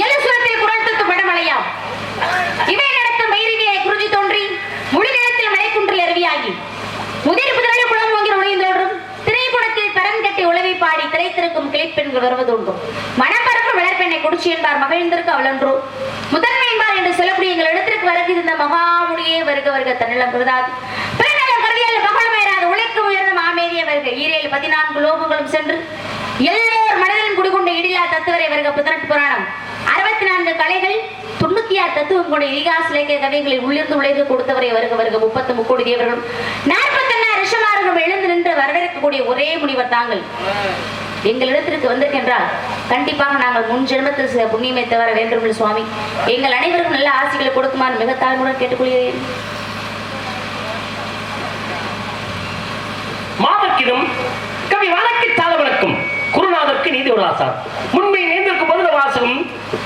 எழுசுரத்தில் குரல் படமலையாம் இவை நடத்தும் மயிரிலே குறிஞ்சி தோன்றி முழு நிலத்தில் மலைக்குன்றில் அருவியாகி முதிர் புதிரளி குளம் வாங்கி நுழைந்தோன்றும் திரைப்படத்தில் பரம் கட்டி உளவை பாடி திரைத்திருக்கும் கிளைப்பெண்கள் வருவதொன்றும் மனப்பரப்பு வளர்ப்பெண்ணை குடிச்சி என்பார் மகிழ்ந்திருக்கு அவளன்றோ முதன்மை என்பார் என்று சொல்லக்கூடிய எங்கள் இடத்திற்கு வருகை இருந்த மகாமுடியே வருக வருக தன்னிலம் கருதாது பிறநலம் கருதியால் மகளமேறாது உழைக்கும் உயர்ந்த மாமேறிய வருக ஈரேல் 14 லோகங்களும் சென்று எல்லோர் மனதிலும் குடிகொண்ட இடிலா தத்துவரை வருக 18 புராணம் 64 கலைகள் 96 தத்துவம் கொண்ட இதிகாச இலக்கிய கதைகளில் உள்ளிருந்து உழைத்து கொடுத்தவரை வருக வருக 30 முக்கோடி தேவர்களும் 41 ரிஷமார்களும் எழுந்து நின்று வரவேற்கக்கூடிய ஒரே முனிவர் தாங்கள் எங்களிடத்திற்கு வந்திருக்கின்றால் கண்டிப்பாக நாங்கள் முன் ஜென்மத்தில் புண்ணியமை தவிர வேண்டும் சுவாமி எங்கள் அனைவருக்கும் நல்ல ஆசைகளை கொடுக்குமாறு மிக தாழ்மையுடன் கேட்டுக்கொள்கிறேன். மாதக்கிடம் கவி வழக்கு தாள வழக்கும் குருநாதருக்கு நீதி ஒரு ஆசார் முன்மை நேர்ந்திருக்கும் பதில வாசகம்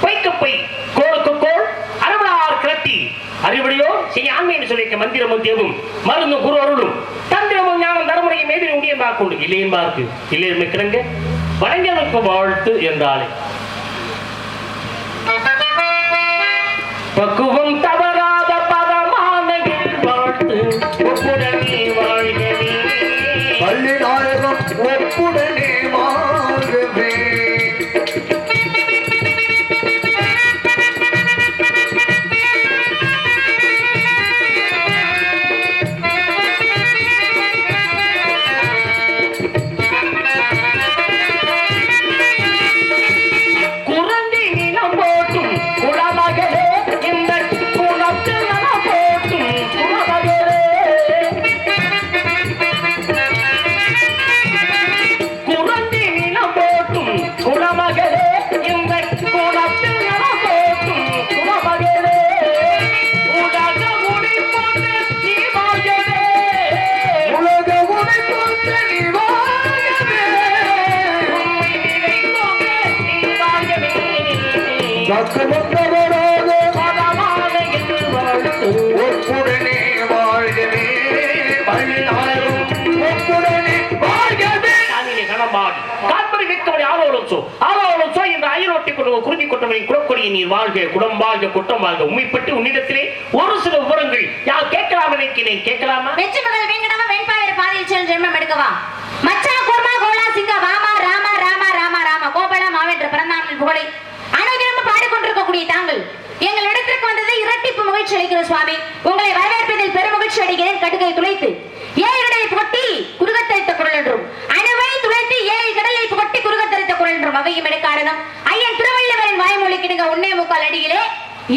பைக்கப்பை கோளுக்கு கோள் அரவணார் கிளட்டி அறிவுடையோ செய்ய ஆண்மையை சொல்லிக்க மந்திரமும் தேவும் மருந்தும் குரு அருளும் தந்திரமும் ஞானம் தரமுறையை மேதிரி உண்டியம் பார்க்கொண்டு இல்லையென்பார்க்கு இல்லையென்மை கிடங்க வழங்கியதற்கு வாழ்த்து என்றாலே பக்குவம் தவறாத பதமானகில் வாழ்த்து ஒப்புடனே வாழ்கவே பள்ளி நாயகம் ஒப்புடனே வாழ்கவே உண்மைப்பட்டு உன்னிடத்திலே ஒரு சில விவரங்கள் யார் கேட்கலாம் நினைக்கிறேன் கேட்கலாமா? வெற்றி மகள் வேங்கடமா வெண்பாயர் பாதையில் சென்று ஜென்மம் எடுக்கவா மச்சா கோர்மா கோலா சிங்கா வாமா ராமா ராமா ராமா ராமா கோபாலா மாவென்ற பிறந்தாமின் புகழை அனைவரும் பாடிக்கொண்டிருக்கக்கூடிய தாங்கள் எங்கள் இடத்திற்கு வந்ததை இரட்டிப்பு மகிழ்ச்சி அளிக்கிற சுவாமி உங்களை வரவேற்பதில் பெரும் மகிழ்ச்சி அடைகிறேன். கடுகை துளைத்து ஏழு கடலை புகட்டி குறுகத்தரித்த குரல் என்றும் அணுவை துளைத்து 7 கடலை புகட்டி குறுகத்தரித்த குரல் என்றும் அவையும் எடுக்காரணம் ஐயன் திருவள்ளுவரின் வாய்மொழி கிடுங்க 1.25 அடியிலே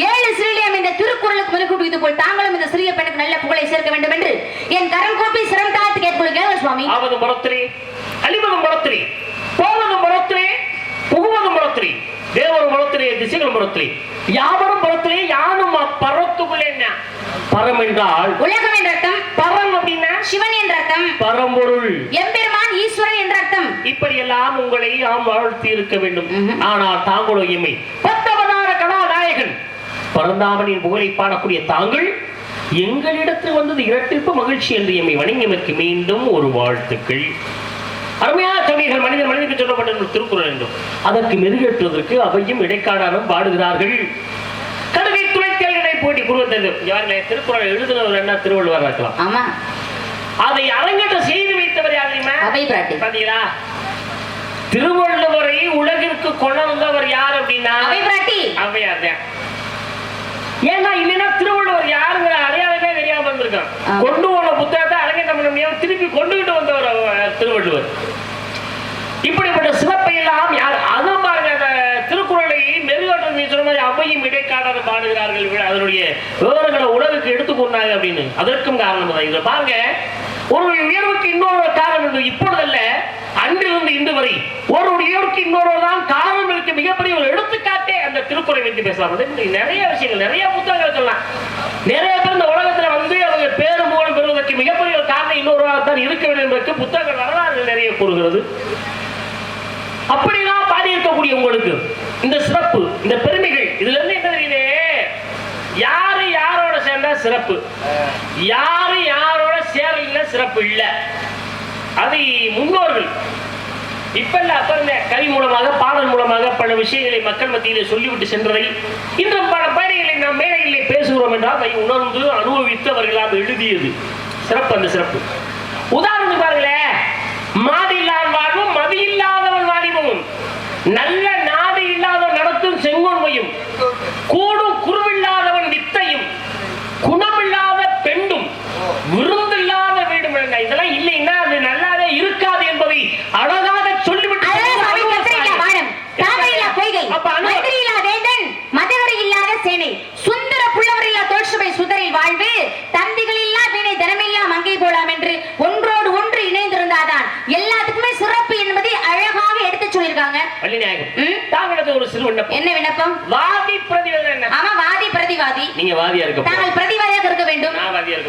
7 சிறிலியம் இந்த திருக்குறளுக்கு மெருகூட்டு இது போல் தாங்களும் இந்த சிறிய பெண்ணுக்கு நல்ல புகழை சேர்க்க வேண்டும் என்று என் கரம் கூப்பி சிரம் தாழ்த்து கேட்கொள்கிறேன் சுவாமி. ஆவது மரத்திலே அழிவதும் மரத்திலே போவதும் மரத்திலே புகுவதும் மரத்திலே தேவரும் மரத்திலே திசைகளும் மரத்திலே யாவரும் மரத்திலே யானும் பரத்துக்குள்ளே என்ன பரம் என்றால் உலகம் என்ற அர்த்தம், பரம் அப்படின்னா சிவன் என்ற அர்த்தம், பரம்பொருள் எம்பெருமான் ஈஸ்வரன் என்ற அர்த்தம். இப்படி எல்லாம் உங்களை நாம் வாழ்த்தி இருக்க வேண்டும். ஆனால் தாங்களோ எம்மை பத்தவதார கதாநாயகன் பரந்தாமனின் புகழை பாடக்கூடிய தாங்கள் எங்களிடத்தில் வந்தது இரட்டிப்பு மகிழ்ச்சி என்று எம்மை வணங்கியமைக்கு மீண்டும் ஒரு வாழ்த்துக்கள். அருமையான சொன்னீர்கள். மனிதன் மனிதனுக்கு சொல்லப்பட்ட திருக்குறள் என்றும் அதற்கு மெருகேற்றுவதற்கு அவையும் இடைக்காடாலும் பாடுகிறார்கள். கடுகை துளைத்தல் இடை போட்டி குருவந்தது திருக்குறள் எழுதுனவர் என்ன திருவள்ளுவர் இருக்கலாம். ஆமா, அதை அரங்கேற்ற செய்து வைத்தவர் யாருமா? பாத்தீங்களா? திருவள்ளுவரை உலகிற்கு கொண்டவர் யார் அப்படின்னா அவையார் தான். ஏன்னா இல்லைன்னா திருவள்ளுவர் யாருங்கிற அடையாளமே தெரியாம இருந்திருக்கான். கொண்டு போன புத்தகத்தை அரங்கேற்றம் பண்ண முடியாம திருப்பி கொண்டுகிட்டு வந்தவர் திருவள்ளுவர். இப்படிப்பட்ட சிறப்பை எல்லாம் யார் அது பாருங்க. திருக்குறளை மெருகேற்றம் நீ சொன்ன மாதிரி அவையும் இடைக்காடாக பாடுகிறார்கள். அதனுடைய விவரங்களை உலகுக்கு எடுத்துக்கொண்டாங்க அப்படின்னு அதற்கும் காரணம் தான். இதை பாருங்க, ஒரு உயர்வுக்கு இன்னொரு காரணம் இப்பொழுதல்ல, அன்றிலிருந்து இன்று வரை ஒரு உயர்வுக்கு இன்னொரு தான் காரணம் இருக்கு. மிகப்பெரிய ஒரு எடுத்துக்காட்டே அந்த திருக்குறளை வைத்து பேசலாம். நிறைய விஷயங்கள் நிறைய புத்தகங்கள் சொல்லலாம். நிறைய பேர் இந்த உலகத்துல வந்து அவங்க பேரும் புகழும் பெறுவதற்கு மிகப்பெரிய ஒரு காரணம் இன்னொருவராக தான் இருக்க வேண்டும் என்பதற்கு புத்தகங்கள் வரலாறு நிறைய கூறுகிறது. அப்படிலாம் பாடி இருக்கக்கூடிய உங்களுக்கு இந்த சிறப்பு, இந்த பெருமைகள், இதுல இருந்து என்ன தெரியுது? யாரு யாரோட சேர்ந்தா சிறப்பு, யாரு யாரோட சேரல சிறப்பு இல்ல. அது முன்னோர்கள் இப்ப இல்ல, அப்ப இருந்த கவி மூலமாக பாடல் மூலமாக பல விஷயங்களை மக்கள் மத்தியிலே சொல்லிவிட்டு சென்றதை இன்று பல பேரைகளை நாம் மேடையிலே பேசுகிறோம் என்றால் அதை உணர்ந்து அனுபவித்தவர்களால் எழுதியது சிறப்பு. அந்த சிறப்பு உதாரணத்துக்கு பாருங்களேன், மாதி இல்லாத வாழ்வும் மதி இல்லாதவன் வாணிபமும், நல்ல நாடு இல்லாதவன் நடத்தும் செங்கோன்மையும், கூடும் குருவில்லாதவன் வித்தையும், குணமில்லாத பெண்டும், விருந்தில்லாத வீடும். இதெல்லாம் இல்லைன்னா அது நல்லாவே இருக்காது என்பதை அழகாக சொல்லிவிட்டு சுந்தர புள்ளவர் இல்லா தோல்சுவை சுதரில் வாழ்வு தந்திகள் இல்லா வீணை தினமெல்லாம் அங்கே போலாம் என்று ஒன்றோடு ஒன்று இணைந்திருந்தாதான் எல்லாத்துக்குமே சிறப்பு என்பதை அழகாக எடுத்து சொல்லியிருக்காங்க. ஒரு சிறு விண்ணப்பம். என்ன விண்ணப்பம்? வாதி பிரதிவாதி. ஆமா, வாதி பிரதிவாதி. நீங்க வாதியா இருக்க, தாங்கள் பிரதிவாதியாக இருக்க வேண்டும்.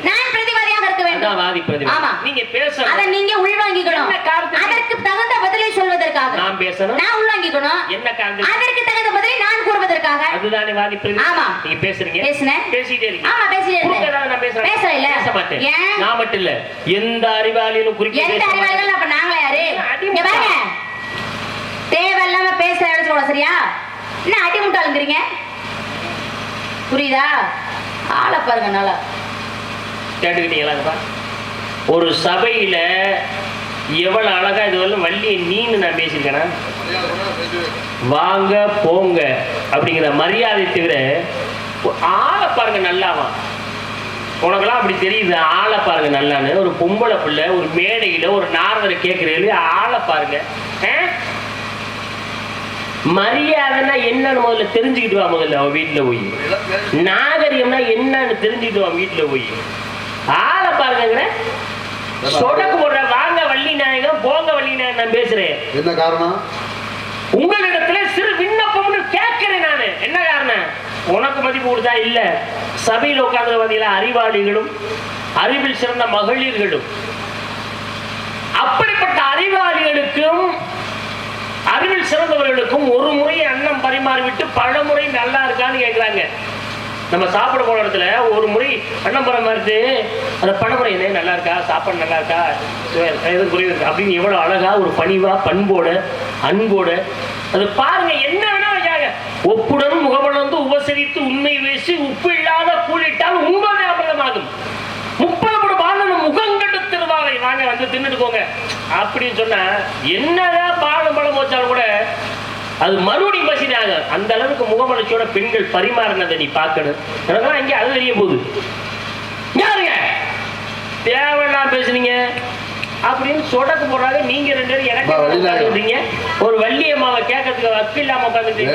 நான் பிரதிவாதியாக இருக்க வேண்டும். வாதி பிரதிவாதி. ஆமா, நீங்க பேசணும், அதை நீங்க உள்வாங்கிக்கணும். அதற்கு தகுந்த பதிலை சொல்வதற்காக நான் பேசணும், நான் உள்வாங்கிக்கணும். என்ன காரணம்? அதற்கு தகுந்த பதிலை நான் கூறுவதற்காக. அதுதானே வாதி பிரதிவாதி. ஆமா, நீங்க பேசுறீங்க, பேசுனேன், பேசிட்டே இருக்கீங்க. ஆமா, பேசிட்டே இருக்கேன். நான் பேசுறேன், பேசல இல்ல, பேச மாட்டேன். நான் மட்டும் இல்ல, எந்த அறிவாளியிலும் குறிக்க, எந்த அறிவாளிகள் அப்ப நாங்களே யாரு? இங்க பாருங்க, தேவையில்லாம பேச எடுத்துக்கோங்க, சரியா? என்ன அடி முட்டாளுங்கிறீங்க, புரியுதா? ஆளை பாருங்க, நல்லா கேட்டுக்கிட்டீங்களா? ஒரு சபையில எவ்வளவு அழகா இதுவரை வள்ளியை நீன்னு நான் பேசியிருக்கேனா? வாங்க போங்க அப்படிங்கிற மரியாதை தவிர ஆளை பாருங்க நல்லாவா? உனக்கெல்லாம் அப்படி தெரியுது, ஆளை பாருங்க நல்லான்னு. ஒரு பொம்பளை பிள்ளை ஒரு மேடையில ஒரு நாரதரை கேட்கிறீங்களே, ஆளை பாருங்க. மரியாதைன்னா என்னன்னு முதல்ல தெரிஞ்சுக்கிட்டு வா. முதல்ல அவன் வீட்டுல போய் நாகரிகம்னா என்னன்னு தெரிஞ்சுக்கிட்டு வா. வீட்டுல போய் ஆளை பாருங்க. சொடக்கு போடுற வாங்க வள்ளி நாயகம் போங்க வள்ளி நாயகம் நான் பேசுறேன். என்ன காரணம்? உங்களிடத்துல சிறு விண்ணப்பம்னு கேட்கிறேன் நானு. என்ன காரணம்? உனக்கு மதிப்பு கொடுத்தா இல்ல, சபையில் உட்கார்ந்து பார்த்தீங்களா அறிவாளிகளும் அறிவில் சிறந்த மகளிர்களும், அப்படிப்பட்ட அறிவாளிகளுக்கும் அறிவில் சிறந்தவர்களுக்கும் ஒரு முறை அன்னம் பரிமாறிவிட்டு பல முறை நல்லா இருக்கான்னு கேட்கிறாங்க. நம்ம சாப்பிட போன இடத்துல ஒரு முறை அன்னம் பரிமாறிட்டு அந்த பணமுறை என்ன நல்லா இருக்கா, சாப்பாடு நல்லா இருக்கா, எதுவும் குறைவு இருக்கா அப்படின்னு எவ்வளவு அழகா ஒரு பணிவா பண்போட அன்போட அது பாருங்க. என்ன வேணா வைக்காங்க. ஒப்புடனும் முகமலர்ந்து உபசரித்து உண்மை பேசி உப்பு இல்லாத கூலிட்டால் உண்மை அபலமாகும். 30 பாலனும் முகங்கட்டு திருவாவை வாங்க வந்து தின்னுட்டு போங்க அப்படின்னு சொன்னா என்னதான் பாலம் பழம் வச்சாலும் கூட அது மறுபடியும் பசினாங்க. அந்த அளவுக்கு முகமலர்ச்சியோட பெண்கள் பரிமாறினதை நீ பார்க்கணும். எனக்குலாம் இங்கே அது தெரிய போகுது. யாருங்க தேவையெல்லாம் பேசுனீங்க அப்படின்னு சொடக்கு போடுறாங்க. நீங்க 2 பேரும் எனக்கு ஒரு வள்ளியம்மாவை கேட்கறதுக்கு வக்கு இல்லாம உட்காந்துருக்கீங்க.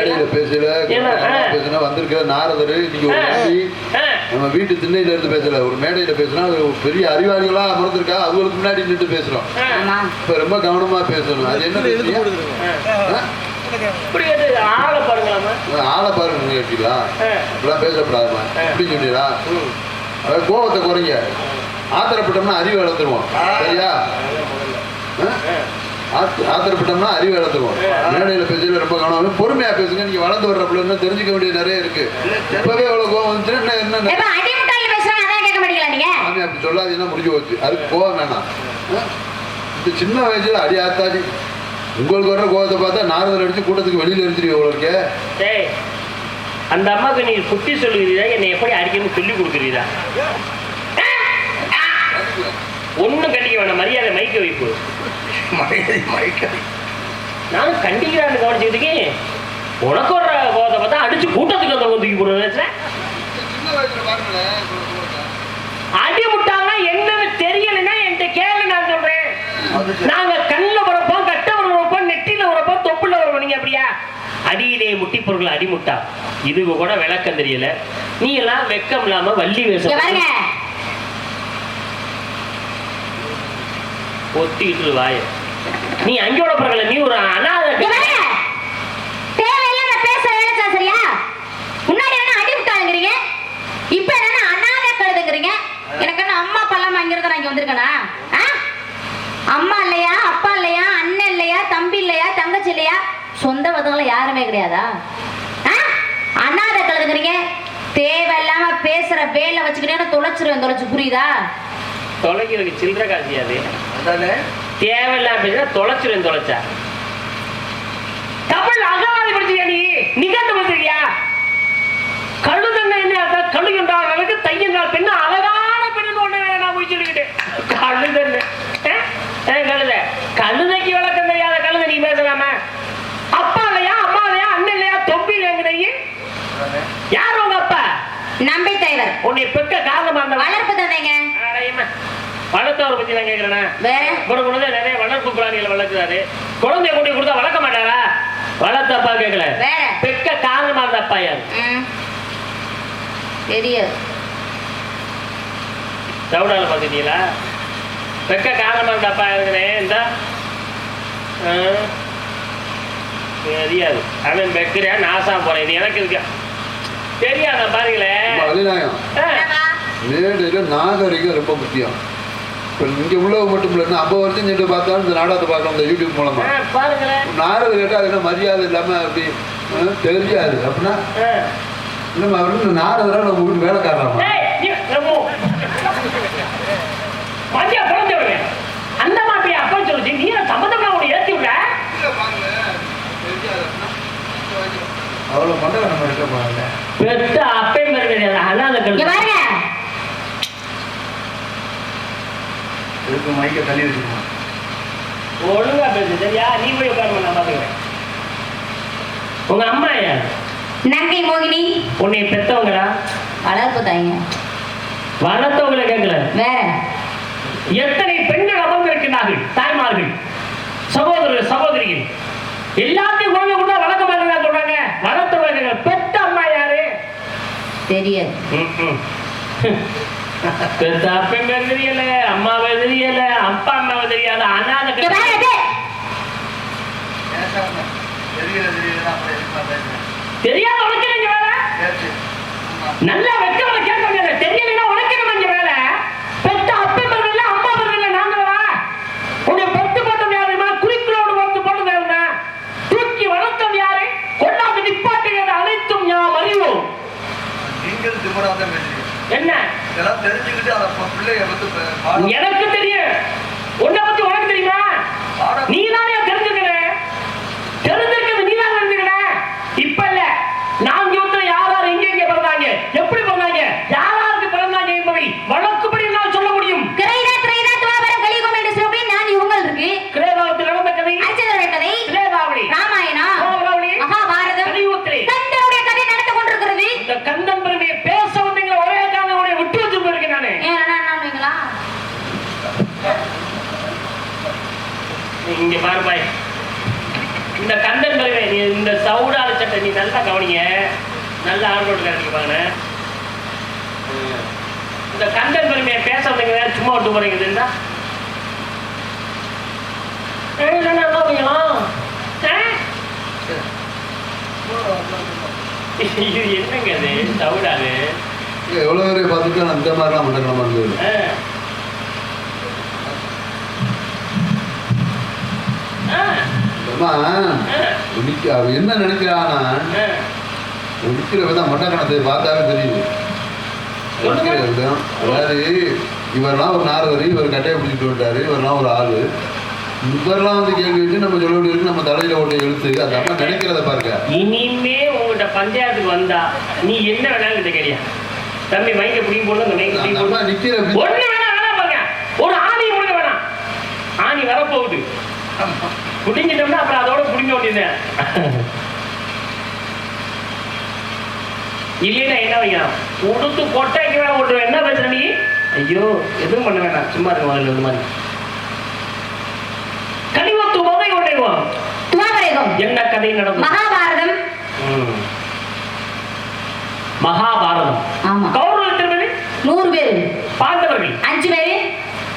வந்திருக்கிற நாரதரு நம்ம வீட்டு திண்ணையில இருந்து பேசல, ஒரு மேடையில பேசினா பெரிய அறிவாளிகளா அமர்ந்திருக்கா, அவங்களுக்கு முன்னாடி நின்று பேசுறோம். இப்ப ரொம்ப கவனமா பேசணும். அது என்ன ஆளை பாருங்களாமா, ஆளை பாருங்க கேட்டீங்களா? இப்பெல்லாம் பேசப்படாதுமா அப்படின்னு சொன்னீங்களா? அதாவது கோபத்தை குறைங்க. ஆத்திரப்பட்டோம்னா அறிவு இழந்துருவோம், சரியா? ஆத்திரப்பட்டோம்னா அறிவு இழந்துருவோம். மேடையில பேசல ரொம்ப கவனம், பொறுமையா பேசுங்க. நீங்க வளர்ந்து வர்ற பிள்ளை தெரிஞ்சுக்க வேண்டியது நிறைய இருக்கு. இப்பவே எவ்வளவு கோபம் வந்துச்சுன்னா என்ன அப்படி சொல்லாதீங்கன்னா முடிஞ்சு போச்சு. அதுக்கு கோபம் வேணாம். இந்த சின்ன வயசுல அடி ஆத்தாடி உங்களுக்கு வர்ற கோபத்தை பார்த்தா நாரதர் அடிச்சு கூட்டத்துக்கு வெளியில எடுத்துருவீங்க. உங்களுக்கு அந்த அம்மாவுக்கு நீ புத்தி சொல்லுகிறீரா, என்னை எப்படி அடிக்கணும்னு சொல்லி கொடுக்குறீரா? ஒன்னும் கண்டிக்க வேணாம், மரியாதை மைக்க வைப்பு. நானும் கண்டிக்கிறான்னு கவனிச்சுக்கிட்டு உனக்கு ஒரு கோபத்தை பார்த்தா அடிச்சு கூட்டத்துக்கு அந்த தூக்கி போடுறது. அடி விட்டாங்கன்னா என்னன்னு தெரியலன்னா என்கிட்ட கேள்வி நான் சொல்றேன். நாங்க கண்ணில் உரப்போம், கட்ட உரப்போம், நெட்டில உரப்போம், தொப்புல உரப்போம். நீங்க அப்படியா? அடியிலே முட்டி பொருள் அடிமுட்டா. இதுக்கு கூட விளக்கம் தெரியல. நீ எல்லாம் வெக்கம் இல்லாம வள்ளி வேசம் ஒத்திட்டு வாய. நீ அங்கோட பிறகு நீ ஒரு அனாத தேவையில்ல பேச வேலை சரியா? முன்னாடி என்ன அடி விட்டாங்கிறீங்க, இப்ப என்ன அனாத கழுதுங்கிறீங்க. எனக்கு என்ன அம்மா அப்பா எல்லாம் அங்கிருந்தா நான் இங்க வந்திருக்கேனா? அம்மா இல்லையா, அப்பா இல்லையா, அண்ணன் இல்லையா, தம்பி இல்லையா, தங்கச்சி இல்லையா, சொந்த பதங்கள யாருமே கிடையாதா? அனாத கழுதுங்கிறீங்க. தேவையில்லாம பேசுற வேலை வச்சுக்கிட்டே தொலைச்சிருவேன். தொலைச்சு புரியுதா? தொலைக்கிறதுக்கு சில்லற காசியாது. தேவையில்லாம பேசுற தொலைச்சிருவேன். தொலைச்சா தமிழ் அகவாதி யார் உங்க அப்பா? நம்பி தேவர். உன்னை பெக்க காரணமா இருந்த வளர்ப்பு தந்தைங்க. வளர்த்தவரை பத்தி நான் கேக்குறேன். வேற ஒரு குழந்தை நிறைய வளர்ப்பு பிராணிகளை வளர்க்குறாரு. குழந்தைய கொண்டு கொடுத்தா வளர்க்க மாட்டாரா? வளர்த்த அப்பா கேட்கல. வேற பெக்க காரணமா இருந்த அப்பா யாரு? தெரியாது. சவுடால பாத்துட்டீங்களா? பெக்க காரணமா இருந்த அப்பா இருக்கிறேன் இந்த தெரியாது. அவன் பெக்கிறியா நாசா போறேன். இது எனக்கு இருக்கா தெரியாத பாருங்களேன். நாகரிகம் ரொம்ப முக்கியம். இங்க உள்ளவ மட்டும் இல்ல 50 வருஷம் சென்று பார்த்தாலும் இந்த நாடகத்தை பார்க்கலாம் இந்த யூடியூப் மூலமா. நாரத கேட்டா அது என்ன மரியாதை இல்லாம அப்படி தெரியாது அப்படின்னா நம்ம அவரு நாரதரா நம்ம வீட்டு வேலைக்காரலாமா? அந்த மாதிரி அப்பா சொல்லுச்சு நீ சம்பந்தமா உன்னை ஏற்றி விட அவ்வளவு மண்டல நம்ம இருக்க பாருங்க. பெத்த அப்பே மாதிரி அனாத பாருங்க இருக்கு மைக்க தள்ளி வச்சுக்கோமா. ஒழுங்கா பேசு சரியா? நீ போய் உட்காருமா நான் பாத்துக்கிறேன். உங்க அம்மா யார்? நங்கை மோகினி. உன்னை பெத்தவங்களா? வளர்ப்பு தாங்க. வளர்த்தவங்களை கேட்கல. வேற எத்தனை பெண்கள் அமர்ந்திருக்கிறார்கள் தாய்மார்கள் சகோதரர் சகோதரிகள் எல்லாத்தையும் குழந்தை கூட வளர்க்க மாட்டேங்க சொல்றாங்க. வளர்த்தவங்க பெத்த அம்மா யாரு? தெரியாது. பெத்த அப்பன் பேர் தெரியல, அம்மாவை தெரியல, அப்பா அம்மாவை தெரியாது. அனாத தெரியாத உனக்கு நீங்க வேலை நல்லா வெக்க வேலை கேட்க தெரியலன்னா உனக்கு நம்ம வேலை. பெத்த அப்பன் பேர் இல்ல அம்மா பேர் இல்ல நாங்களா? உன்னை பத்து போட்டது யாருமா? குறிக்கோளோடு வந்து போட்டது யாருன்னா? தூக்கி வளர்த்தது யாரு? கொண்டாந்து நிப்பாட்டுகிறது அனைத்தும் ஞாபகம் அறிவோம். என்ன எனக்கு தெரியும். உன்னை பத்தி உனக்கு தெரியுமா? நீ தானே தெரிஞ்சுக்கிற. தெரிஞ்சிருக்கிறது நீ தான் தெரிஞ்சுக்கிற. இப்ப இல்ல நான் யோசனை யார் யார் எங்க எங்க பிறந்தாங்க எப்படி பிறந்தாங்க யார் யாருக்கு பிறந்தாங்க என்பதை வழக்குப்படி நான் சொல்ல முடியும். நான் இவங்கள் இருக்கு. கிரேதாவத்தில் நடந்த கதை, கதை, கிரேதாவளி, ராமாயணம், மகாபாரதம், கந்தனுடைய கதை நடந்து கொண்டிருக்கிறது. இந்த கந்தன் பெருமையை பேச வந்தீங்க ஒரே காரணம் விட்டு வச்சு போயிருக்கேன் நானு. இங்க பாருபாய் இந்த கந்தன் பெருமை இந்த சவுடால சட்டை நீ நல்லா கவனிங்க. நல்ல ஆர்வம் பாருங்க. இந்த கந்தன் பெருமையை பேச வந்தீங்க சும்மா விட்டு போறீங்க இருந்தா என்னங்க அது சவுடாது எவ்வளவு பேரை பார்த்துட்டு அந்த மாதிரிலாம் மண்டலம் இருந்தது. என்ன நினைக்கிறான்னா உடிக்கிற விதம் மட்டக்கணத்தை பார்த்தாவே தெரியுது. அதாவது இவரெல்லாம் ஒரு நாரதரி, இவர் கட்டையை பிடிச்சிட்டு விட்டாரு, இவரெல்லாம் ஒரு ஆளு, இவரெல்லாம் வந்து கேள்வி வச்சு நம்ம சொல்ல வேண்டியிருக்கு. நம்ம தலையில ஓட்ட எழுத்து அந்த அம்மா நினைக்கிறத பாருங்க. இனிமே உங்கள்கிட்ட பஞ்சாயத்துக்கு வந்தா நீ என்ன வேணாலும் இந்த கேளியா தம்பி மைக்க பிடிக்கும் போது நிக்கிற ஒண்ணு வேணா வேணாம் பாருங்க. ஒரு ஆணி முடிக்க வேணாம். ஆணி வரப்போகுது புடிங்கிட்டோம்னா அப்புறம் அதோட புடிங்க வேண்டியது இல்லைன்னா என்ன வைக்கலாம் உடுத்து கொட்டைக்கு வேலை ஓட்டுவேன். என்ன பேசுற நீ? ஐயோ எதுவும் பண்ண வேணாம் சும்மா இருக்க முதல்ல இந்த மாதிரி கனிவத்து உதவி கொண்டேவோம். என்ன கதை நடக்கும்? மகாபாரதம். மகாபாரதம். கௌரவ திருமதி 100 பேர், பாண்டவர்கள் 5 பேர்,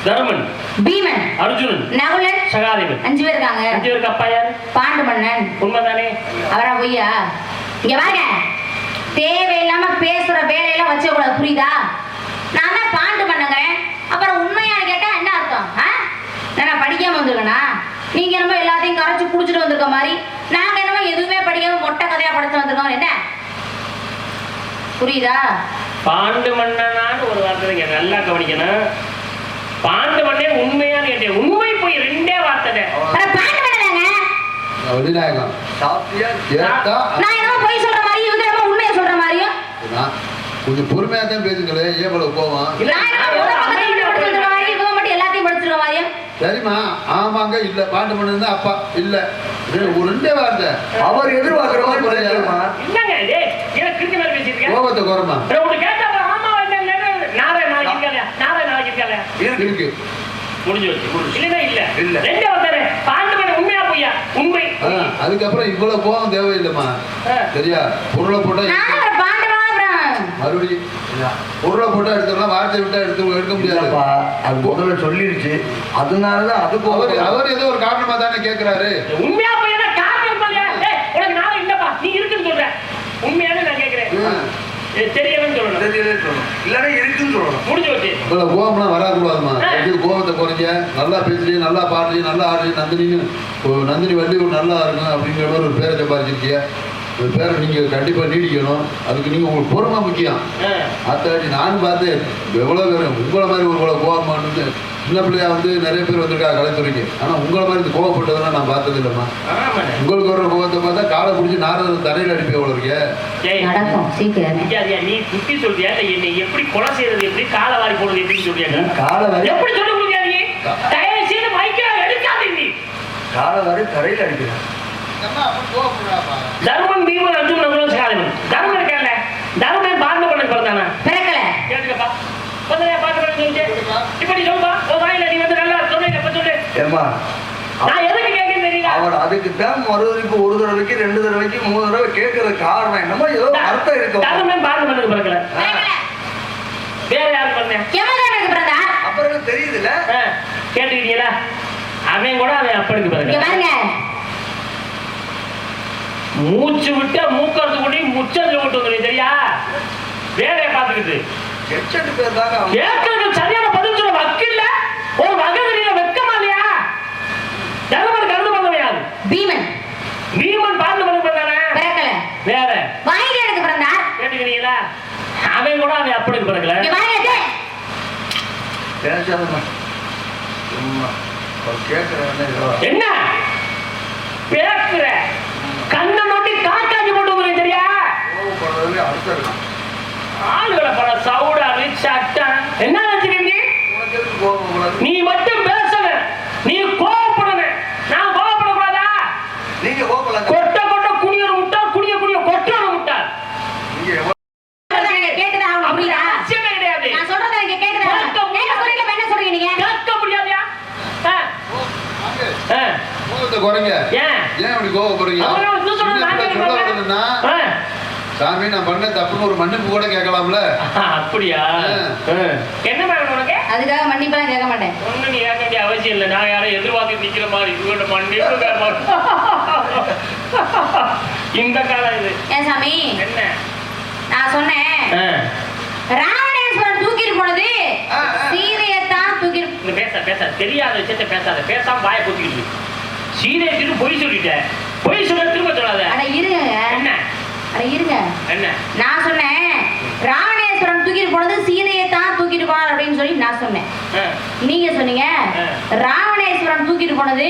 தர்மன், பீமன், அர்ஜுனன், நகுலன், சகாதேவன் 5 பேர் இருக்காங்க. 5 பேருக்கு அப்பா யாரு? பாண்டு மன்னன். உண்மைதானே? அவரா பொய்யா? இங்க வாங்க. தேவையில்லாம பேசுற வேலையெல்லாம் வச்சக்கூடாது புரியுதா? நான் தான் பாண்டு மன்னங்கிறேன். அப்புறம் உண்மையான கேட்டா என்ன அர்த்தம்? நான் படிக்காம வந்திருக்கேனா? நீங்க என்னமோ எல்லாத்தையும் கரைச்சு குடிச்சிட்டு வந்திருக்க மாதிரி, நாங்க என்னமோ எதுவுமே படிக்காம மொட்டை கதையா படிச்சு வந்திருக்கோம். என்ன புரியுதா? பாண்டு மன்னனான்னு ஒரு வார்த்தை நல்லா கவனிக்கணும். பாண்டு மண்ணே உண்மையான கேட்டேன். உண்மை போய் 2 வார்த்தை. பாண்டு மன்னனாங்க விநாயகம் நான் என்னமோ போய் சொல்ற மாதிரி இவங்க என்னமோ உண்மையை சொல்ற மாதிரியும் கொஞ்சம் பொறுமையா தான் பேசுங்களே. ஏன் இவ்வளவு கோவம்? எல்லாத்தையும் படிச்சிருக்க மாதிரியும் சரிமா? ஆமாங்க. இல்ல பாண்டு மன்னன் தான் அப்பா இல்ல. ஒரு 2 வார்த்தை அவர் எதிர்பார்க்கிற மாதிரி என்னங்க எனக்கு கிறுக்கு மாதிரி பேசிருக்கேன். கோபத்தை குறைமா உனக்கு கேட்டா ஆமா நாளை நாளைக்கு இருக்காளையா நாளை நாளைக்கு இருக்காளையா இருக்கு முடிஞ்சு வச்சு இல்லைன்னா இல்ல ரெண்டாவது தானே பாண்டு உண்மையா பொய்யா உண்மை. அதுக்கப்புறம் இவ்வளவு கோபம் தேவையில்லைம்மா சரியா. பொருளை போட்டா மறுபடியும் பொருளை போட்டா எடுத்துடலாம், வார்த்தை விட்டா எடுக்க முடியாது. அது முதல்ல சொல்லிருச்சு, அதனாலதான் அது அவர் ஏதோ ஒரு காரணமா தானே கேட்கிறாரு. உண்மையா பொய்யா காரணம் உனக்கு நாளை இல்லப்பா நீ இருக்குன்னு சொல்ற உண்மையான நான் கேட்கிறேன். தெரியலன்னு சொல்லணும் இல்லன்னா இருக்குன்னு சொல்லணும். முடிஞ்சு வச்சு இவ்வளவு கோபம்லாம் வரக்கூடாதுமா. கோபத்தை குறைஞ்ச நல்லா பேசுறீங்க, நல்லா பாடுறீங்க, நல்லா ஆடுறீங்க, நந்தினி வண்டி நல்லா இருக்கும் அப்படிங்கிற மாதிரி ஒரு பேரை சம்பாதிச்சிருக்கீங்க. ஒரு பேரை நீங்க கண்டிப்பா நீடிக்கணும். அதுக்கு நீங்க உங்களுக்கு பொறுமை முக்கியம். அத்தாடி நான் பார்த்தேன் எவ்வளவு பேர் உங்களை மாதிரி ஒரு கோபமானு சின்ன பிள்ளையா வந்து நிறைய பேர் வந்திருக்காங்க கலைத்துறைக்கு. ஆனா உங்களை மாதிரி இந்த கோவப்பட்டதெல்லாம் நான் பார்த்தது இல்லைம்மா. உங்களுக்கு வர கோபத்தை பார்த்தா காலை பிடிச்சி நாரதர் தரையில் அடிப்பே எவ்வளவு இருக்கே. நீ புத்தி சொல்றியா என்னை எப்படி கொலை செய்யறது எப்படி காலை வாரி போடுறது எப்படின்னு சொல்றியா? காலை வாரி எப்படி சொல்ல முடியாது? நீ தயவு செய்து மைக்கா எடுக்காதே. நீ காலை வாரி தரையில் அடிக்கிறேன். தர்மன் பீமன் அர்ஜுன் நகுலன் சகாதேவன். தர்மன் இருக்கல தர்மன் பாரத பண்ண பிறந்தானா பிறக்கல. கேட்டுக்கப்பா பதலையா பாரத பண்ண சொல்லிட்டு இப்ப நீ சொல்லுப்பா ஓ வாயில நீ வந்து நல்லா சொன்னேன் எப்ப சொல்லு. ஏமா நான் எதுக்கு கேட்கறேன் தெரியல. அவர் அதுக்கு தான் மறுதளிப்பு ஒரு தடவைக்கு 2 தடவைக்கு 3 தடவை கேட்கற காரணம் என்னமோ ஏதோ அர்த்தம் இருக்கு. தர்மன் பாரத பண்ண பிறக்கல. வேற யார் பண்ணேன் யமதர்மனுக்கு பிறந்தா அப்புறம் தெரியுதுல. கேட்டுக்கிட்டீங்களா? அவன் கூட அவன் அப்பனுக்கு பிறக்கல. மூச்சு விட்டா மூக்கறது கூடி முச்சத்துல விட்டு வந்து சரியா வேலையை பார்த்துக்கிட்டு கேட்கறது சரியான பதில் சொல்ல வக்கில்ல ஒரு வகதில வெக்கமா இல்லையா? தர்மன் கலந்து பண்ணவையாது பீமன் பீமன் பாண்டு பண்ண பிறந்தானே பிறக்கல. வேற வாயிலுக்கு பிறந்தா கேட்டுக்கிறீங்களா? அவன் கூட அவன் அப்பனுக்கு பிறக்கல. என்ன பேசுற கண்ணை நோட்டி காக்காஞ்சி போட்டு வந்து சரியா? ஆளுகளை பட சவுடாது சட்டம் என்ன நினைச்சிருக்கீங்க? நீ மட்டும் பேசல, நீ கோவப்படல. நான் கோவப்படக்கூடாதா? நீங்க கோவப்படலாம். கொட்ட கொட்ட குனியர் முட்டா குனிய குனிய கொட்டோட முட்டா. கேக்குதா? அவசியமே கிடையாது. நான் சொல்றத நீங்க கேக்குதா? என்ன சொல்றீங்க நீங்க? கேட்க முடியாதா? கோபத்தை குறைங்க. ஏன் அப்படி கோவப்படுறீங்க? சாமி நான் பண்ண தப்புன்னு ஒரு மன்னிப்பு கூட கேட்கலாம்ல. அப்படியா? என்ன மேடம் உனக்கு? அதுக்காக மன்னிப்பெல்லாம் கேட்க மாட்டேன். ஒண்ணு நீ கேட்க வேண்டிய அவசியம் இல்லை. நான் யாரும் எதிர்பார்த்து நிக்கிற மாதிரி இவங்க மன்னிப்பு இந்த காலம் இது. ஏன் சாமி என்ன நான் சொன்னேன்? ராவணேஸ்வரன் தூக்கிட்டு போனது சீதையத்தான் தூக்கிட்டு. பேச தெரியாத விஷயத்த பேசாத. பேசாம வாயை குத்திக்கிட்டு சீதையை பொய் சொல்லிட்டேன். பொய் சொல்ல திரும்ப சொல்லாத. அட இருங்க. என்ன? அட இருங்க. என்ன? நான் சொன்னேன் ராவணேஸ்வரன் தூக்கிட்டு போனது சீதையை தான் தூக்கிட்டு போனார் அப்படின்னு சொல்லி நான் சொன்னேன். நீங்க சொன்னீங்க ராவணேஸ்வரன் தூக்கிட்டு போனது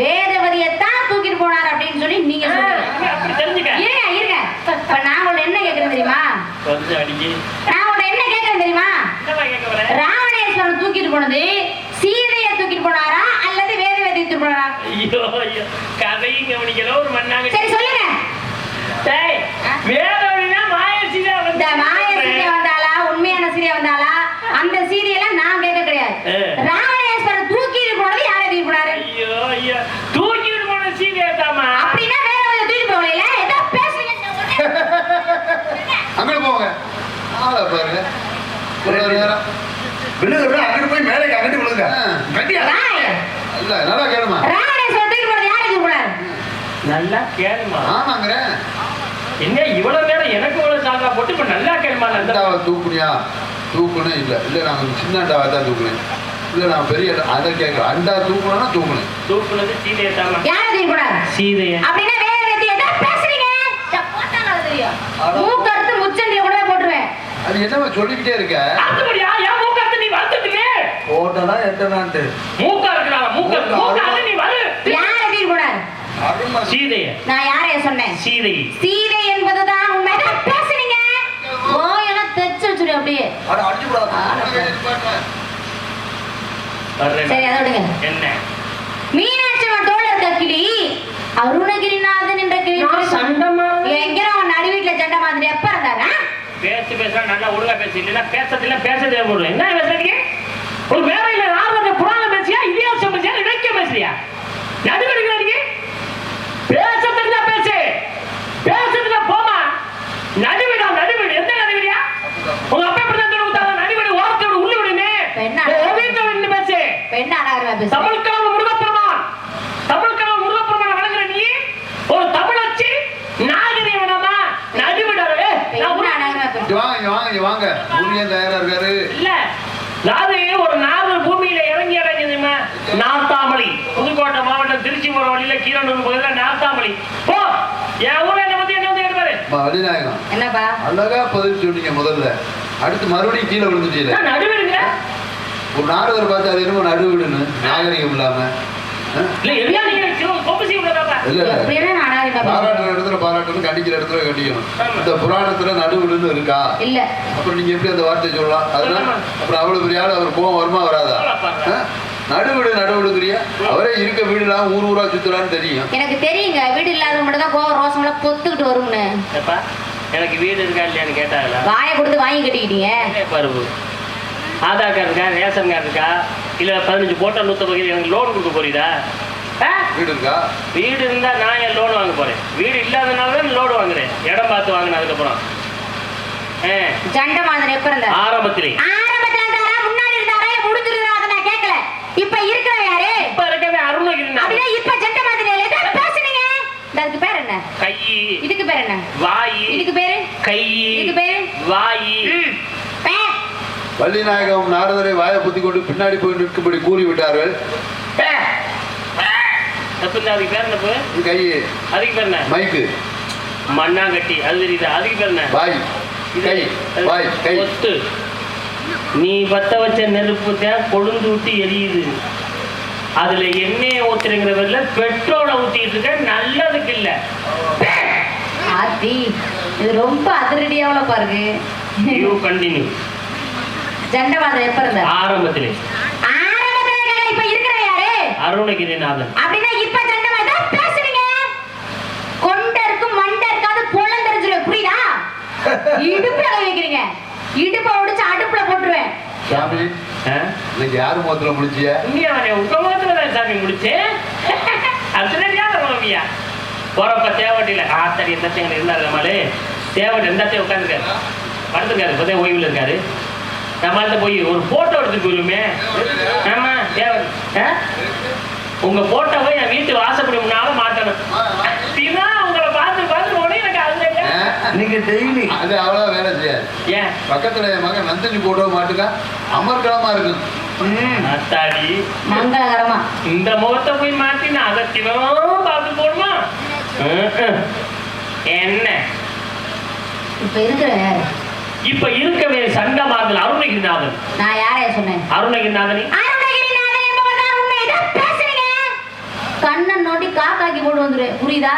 வேதவதியை தான் தூக்கிட்டு போனார் அப்படின்னு சொல்லி நீங்க சொன்னீங்க. இருங்க இருங்க. இப்ப நான் உங்களை என்ன கேட்கறேன் தெரியுமா? நான் உங்களை என்ன கேட்கறேன் தெரியுமா? ராவணேஸ்வரன் தூக்கிட்டு போனது சீதையை தூக்கிட்டு போனாரா அல்லது வேதவதியை தூக்கிட்டு போனாரா? கதையும் கவனிக்கல ஒரு மண்ணாங்க. சரி சொல்லுங்க. வேதவதினா மாய சீதை வந்தாளா உண்மையான சீதை வந்தாளா? அந்த சீதையெல்லாம் நான் கேட்க கிடையாது. ராவணேஸ்வரன் தூக்கிட்டு போனது யாரை தூக்கிட்டு போனாரு? ஐயோ தூக்கிட்டு போன சீதையை தாமா. அப்படின்னா வேதவதியை தூக்கிட்டு போகல. ஏதோ பேசுறீங்க. அங்க போங்க. பாருங்க விழுகுற அங்கிட்டு போய் மேலே அங்கிட்டு விழுங்க. இல்ல நல்லா கேளுமா. ராவணேஸ்வரன் தூக்கிட்டு போனது யாரை தூக்கிட்டு போனாரு? நல்லா கேளுமா. ஆமாங்கிறேன். என்ன இவ்வளவு நேரம் எனக்கு இவ்வளவு சாக்கா போட்டு இப்ப நல்லா கேளுமா. அண்டாவை தூக்குனியா? தூக்குனேன். இல்ல நான் சின்ன அண்டாவை தான் தூக்குனேன். இல்ல நான் பெரிய அதை கேட்கறேன். அண்டா தூக்குனா தூக்குனேன். தூக்குனது சீதையை தாமா. யாரை தூக்கிட்டு போனாரு? சீதையை. அப்படின்னா வேதவதியை ஏதோ பேசுறீங்க. தெரியும் மூக்கறுத்து முச்சண்டிய கூட போட்டுருவேன். அது என்னமா சொல்லிக்கிட்டே இருக்க? அப்படியா? ஏன் மூக்கறுத்து நீ வளர்த்துட்டீங்க? போட்டனா எட்டனான்ட்டு மூக்கா இருக்கிறாங்க. மூக்கா நீ வரு. யாரை தூக்கிட்டு போனாரு? சீதையை. நான் யாரைய சொன்னேன்? சீதை. சீதை என்பதுதான் உண்மைதான் பேசுறீங்க. ஓயெல்லாம் தெச்சு வச்சுரு அப்படியே. அட அடிச்சு போடாத. சரி அதை விடுங்க. என்ன? மீனாட்சி தோல் இருக்க கிளி அருணகிரிநாதன் என்ற கிளி சண்டமா எங்க நடு வீட்டுல சண்டை மாதிரி எப்ப வந்தாரா? பேச நல்லா ஒழுங்கா பேச இல்லைன்னா பேசுறதுல போடுவேன். என்ன பேசுறீங்க? ஒரு வேலையில ஆர்வத்தை புராணம் பேசியா இதிகாசம் பேசியா இலக்கிய பேசுறியா? நடுவெடுக்கிறீங்க. பேச தெரிஞ்சா பேசு, பேசுறதுல போமா. நடுவிடா நடுவிடு. எந்த நடுவிடியா? உங்க அப்பா எப்படி தான் கொடுத்தாங்க? நடுவிடு ஓரத்தோட உள்ள விடுமே. பேசு. தமிழ் கடவுள் முருகப்பெருமான், தமிழ் கடவுள் முருகப்பெருமான் வழங்குற நீ ஒரு தமிழச்சி நாகரிகமா நடுவிடாவே. வாங்க முருகன் தயாரா இருக்காரு. இல்ல அதாவது ஒரு நாவல் பூமியில இறங்கி இறங்கிதுமா. நார்த்தாமலை, புதுக்கோட்டை மாவட்டம் திருச்சி போற வழியில கீரனூர் பகுதியில் நார்த்தாமலை. போ என் ஊர்ல என்ன பத்தி என்ன வந்து எடுப்பாரு வழிநாயகம். என்னப்பா அழகா பதில் சொன்னீங்க முதல்ல. அடுத்து மறுபடியும் கீழே விழுந்துட்டீங்க. நடுவிடுங்க. ஒரு நாடகர் பார்த்து அது என்னமோ நடுவிடுன்னு நாகரிகம் இல்லாம. இல்ல எதையா நீங்க கோபசி உள்ளதாப்பா. பாராட்டுற இடத்துல பாராட்டணும், கண்டிக்கிற இடத்துல கண்டிக்கணும். இந்த புராணத்துல நடுவிடுன்னு இருக்கா? இல்ல. அப்புறம் நீங்க எப்படி அந்த வார்த்தை சொல்லலாம்? அதெல்லாம் அப்புறம் அவ்வளவு பெரிய ஆள் அவர் கோவம் வருமா வராதா? நடுவிடு நடுவிடுங்கிறியா? அவரே இருக்க வீடு இல்லாம ஊர் ஊரா சுத்துறான்னு தெரியும். எனக்கு தெரியுங்க, வீடு இல்லாத மட்டும் தான் கோவம் ரோசம்லாம் பொத்துக்கிட்டு வரும்னு. எனக்கு வீடு இருக்கா இல்லையான்னு கேட்டாங்களா? வாயை கொடுத்து வாங்கி கட்டிக்கிட்டீங்க. பருவு ஆதார் கார்டு இருக்கா, ரேஷன் கார்டு இருக்கா, இல்ல 15 போட்டோ 150 எனக்கு லோன் கொடுக்க போறீதா? வீடு இருக்கா? வீடு இருந்தா நான் என் லோன் வாங்க போறேன். வீடு இல்லாதனால தான் லோன் வாங்குறேன். இடம் பார்த்து வாங்கின அதுக்கப்புறம் ஜண்ட மாதிரி எப்ப இருந்த ஆரம்பத்திலே முன்னாடி இருந்தாரா முடிஞ்சிருந்தா நான் கேட்கல. இப்ப இருக்கிற யாரு? இப்ப இருக்கவே அருணகிரி. அப்படியே இப்ப ஜண்ட மாதிரி பேசுனீங்க. அதுக்கு பேர் என்ன? கை. இதுக்கு பேர் என்ன? வாய். இதுக்கு பேரு கை. இதுக்கு பேரு வாய். வள்ளிநாயகம் நாரதரை வாயை புத்தி கொண்டு பின்னாடி போய் நிற்கும்படி கூறி விட்டார்கள். அதுக்கு பேர் என்ன? கை. அதுக்கு பேர் என்ன? மைக்கு. மண்ணாங்கட்டி. அது தெரியுதா? அதுக்கு பேர் என்ன? வாய். கை. வாய். கை. ஒத்து. நீ பத்த வச்ச நெருப்பு தான் கொழுந்து விட்டு எரியுது. அதுல எண்ணெயை ஊத்துறங்கிற பேர்ல பெட்ரோலை ஊத்திட்டு இருக்க. நல்லதுக்கு இல்ல. ஆத்தி இது ரொம்ப அதிரடியாவல பாருங்க. You continue. ஜண்டவாதம் எப்ப இருந்த? ஆரம்பத்திலே. இப்ப இருக்கிற யாரு? அருணகிரிநாதன். அப்படின்னா இப்ப ஜண்டவாதம் பேசுறீங்க. கொண்டருக்கும் மண்டருக்காது பொழந்தரிஞ்சிரு. புரியுதா? இடுப்புல வைக்கிறீங்க. இடுப்பை உடைச்சு அடுப்புல போட்டுருவேன். சாமி இன்னைக்கு யாரு முகத்துல முடிச்சிய? உங்க முகத்துல தான் சாமி முடிச்சேன். அதிரடியான உணவியா போறப்ப தேவட்டியில ஆத்தடி எந்த இருந்தாரு. நம்மளே தேவட்டி எந்தாத்தையும் உட்காந்துருக்காரு, படுத்துருக்காரு. இப்பதான் ஓய்வுல இருக்காரு. நம்மள்ட்ட போய் ஒரு போட்டோ எடுத்துட்டு போயிருமே. ஆமா தேவட்டி உங்க போட்டோவை என் வீட்டு வாசப்படி முன்னால மாட்டணும். உங்களை பார்த்து பார்த்து உடனே எனக்கு அது நீங்க டெய்லி அது அவ்வளவு வேலை செய்யாது. ஏன் பக்கத்துல என் மகன் நந்தினி போட்டோ மாட்டுக்கா அமர்கலமா இருக்கு. அத்தாடி மங்களகரமா இந்த முகத்தை போய் மாத்தி நான் அதை தினம் பார்த்து போடுமா? என்ன இப்ப இருக்கிற யாரு? இப்ப இருக்கவே சண்டமாதல் அருணகிரிநாதன். நான் யாரைய சொன்னேன்? அருணகிரிநாதனி. கண்ணன் நோண்டி காக்காக்கி போட்டு வந்துரு. புரியுதா?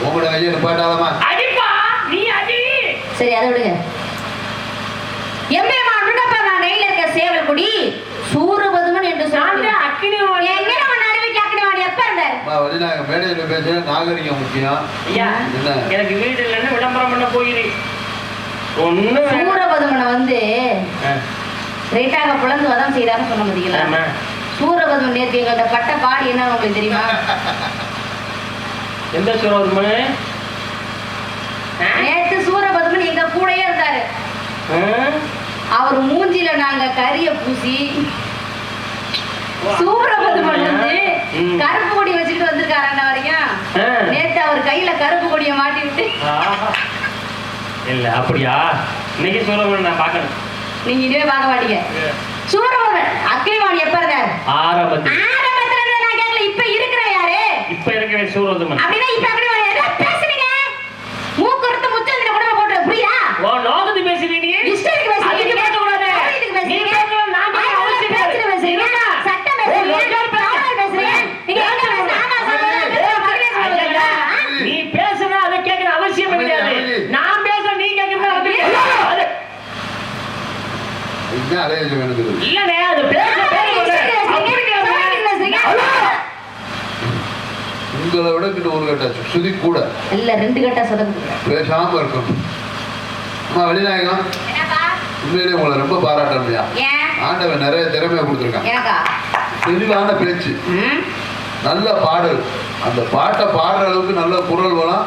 உங்களோட கையை நிப்பாட்டாதமா. அடிப்பா நீ அடி. சரி அதை விடுங்க. எம்பெருமான் முருகப்பெருமான் கையில இருக்க சேவல் கொடி சூரபதுமன் என்று சொன்னாங்க. அக்கினிவாணி எங்க நம்ம நடுவுக்கு அக்கினிவாணி எப்ப இருந்தார்? வள்ளிநாயகம் மேடையில பேச நாகரிகம் முக்கியம். ஐயா எனக்கு வீடு இல்லைன்னு விளம்பரம் பண்ண போயிரு. ஒண்ணு சூரபதுமனை வந்து ரைட்டாக புலந்து வதம் செய்தான்னு சொன்ன முடியல. சூரபதுமன் நேற்று எங்கள்கிட்ட பட்ட பாடி என்ன உங்களுக்கு தெரியுமா? எந்த சூரபதுமன்? நேற்று சூரபதுமன் எங்க கூடயே இருந்தாரு. அவர் மூஞ்சில நாங்க கரிய பூசி சூரபதுமன் வந்து கருப்பு கொடி வச்சுட்டு வந்திருக்காரு. அண்ணா வரைக்கும் நேற்று அவர் கையில கருப்பு கொடியை மாட்டி விட்டு. இல்ல அப்படியா? இன்னைக்கு சூரபதுமன் நான் பார்க்கணும். நீங்க இதுவே பார்க்க மாட்டீங்க. சூரபதுமன் அக்கினிவாணி எப்ப இருந்தார்? ஆரம்பத்துல இருந்து நான் கேட்கல. இப்ப இருக்கிற யாரு? இப்ப இருக்கவே சூரபதுமன். அப்படின்னா இப்ப அக்கினிவாணி யாரு? பேசுறீங்க. மூக்குறுத்து முச்சந்திர கூட போட்டு. புரியுதா? ஓ நோகதி பேசுறீங்க. இஷ்டத்துக்கு பேசுறீங்க. அதுக்கு பேச கூடாது. நீ பேசணும். நான் பேசுறேன். சட்டம் பேசுறீங்க. பேசுறீங்க. நீங்க எங்க பேசுறீங்க? நீ பேசுனா அதை கேட்கிற அவசியம் கிடையாது. நான் பேசுறேன், நீ கேட்கறது இதுதான் அலைய வேணுது. இல்லனே அது பேச நீ உங்களை விட கிட்ட ஒரு கட்ட சுதி கூட இல்ல 2 கட்டா சதம் பேசாம இருக்கணும். அம்மா வெளிநாயகம் உண்மையிலே உங்களை ரொம்ப பாராட்டலையா? ஆண்டவன் நிறைய திறமையை கொடுத்துருக்கான். தெளிவான பேச்சு, நல்ல பாடல், அந்த பாட்டை பாடுற அளவுக்கு நல்ல குரல் வளம்,